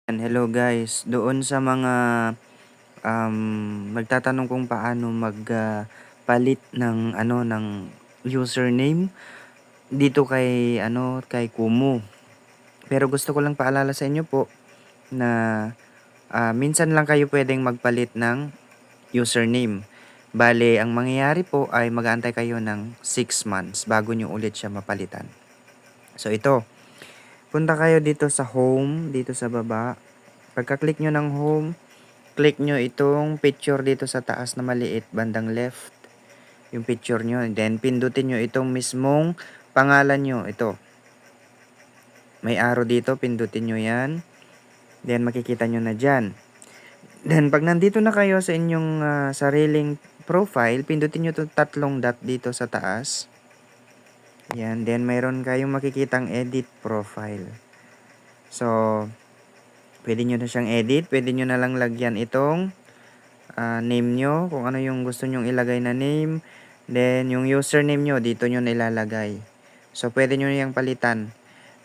Hello guys, doon sa mga nagtatanong kung paano palit ng username dito kay Kumu. Pero gusto ko lang paalala sa inyo po na minsan lang kayo pwedeng magpalit ng username. Bale, ang mangyayari po ay mag-aantay kayo ng 6 months bago nyo ulit siya mapalitan. So ito, punta kayo dito sa home, dito sa baba. Pagka-click nyo ng home, click nyo itong picture dito sa taas na maliit, bandang left. Yung picture nyo. And then, pindutin nyo itong mismong pangalan nyo. Ito. May arrow dito. Pindutin nyo yan. Then, makikita nyo na dyan. Then, pag nandito na kayo sa inyong sariling profile, pindutin nyo itong tatlong dot dito sa taas. Yan. Then, mayroon kayong makikitang edit profile. So, pwede nyo na siyang edit. Pwede nyo na lang lagyan itong name nyo, kung ano yung gusto nyong ilagay na name. Then, yung username nyo, dito nyo nilalagay. So, pwede nyo niyang palitan.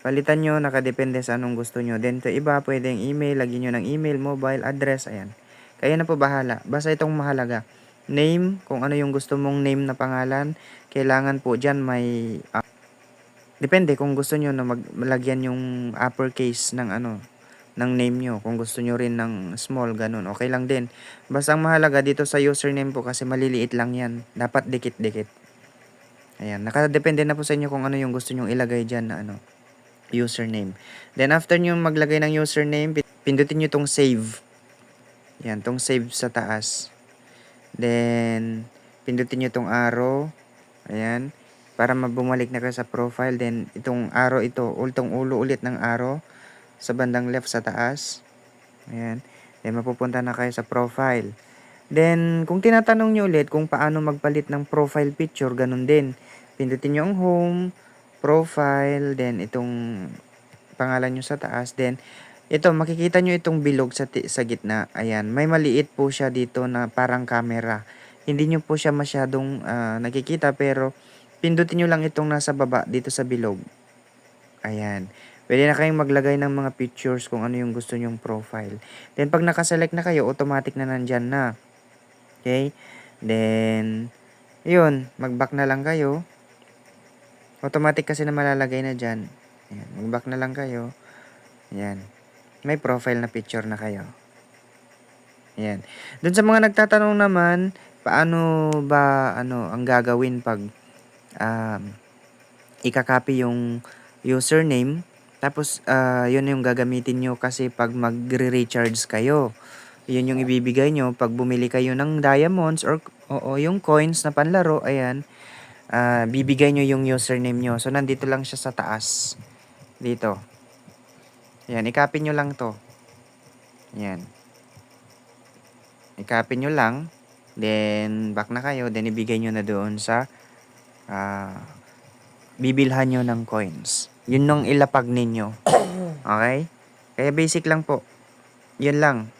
Palitan nyo, nakadepende sa anong gusto nyo. Then, to iba, pwedeng email, lagyan nyo ng email, mobile, address, ayan. Kaya na po bahala. Basta itong mahalaga. Name, kung ano yung gusto mong name na pangalan. Kailangan po dyan may, depende kung gusto nyo na malagyan yung uppercase ng ng name nyo. Kung gusto nyo rin ng small, ganun. Okay lang din. Basta ang mahalaga dito sa username po kasi maliliit lang yan. Dapat dikit-dikit. Ayan. Nakadepende na po sa inyo kung ano yung gusto nyong ilagay dyan na username. Then after nyo maglagay ng username, pindutin nyo tong save. Ayan. Tong save sa taas. Then, pindutin nyo tong arrow. Ayan. Para bumalik na kayo sa profile. Then, itong arrow ito. Itong ulo ulit ng arrow sa bandang left sa taas. Ayan. Then, mapupunta na kayo sa profile. Then, kung tinatanong nyo ulit kung paano magpalit ng profile picture, ganun din. Pindutin nyo ang home, profile, then itong pangalan nyo sa taas. Then, ito, makikita nyo itong bilog sa gitna. Ayan. May maliit po siya dito na parang camera. Hindi nyo po siya masyadong nakikita, pero pindutin nyo lang itong nasa baba dito sa bilog. Ayan. Pwede na kayong maglagay ng mga pictures kung ano yung gusto nyong profile. Then, pag nakaselect na kayo, automatic na nandyan na. Okay? Then, yun. Mag-back na lang kayo. Automatic kasi na malalagay na dyan. Ayan. Mag-back na lang kayo. Ayan. May profile na picture na kayo. Ayan. Dun sa mga nagtatanong naman, paano ba, ang gagawin pag ikakopy yung username, tapos yun yung gagamitin nyo kasi pag magre-recharge kayo. Yun yung ibibigay nyo pag bumili kayo ng diamonds or yung coins na panlaro, ayan, bibigay nyo yung username nyo. So, nandito lang siya sa taas. Dito. Ayan, i-copy nyo lang to. Ayan. I-copy nyo lang. Then, back na kayo. Then, ibigay nyo na doon sa bibilhan nyo ng coins. Yun nung ilapag ninyo. Okay? Kaya basic lang po. Yun lang.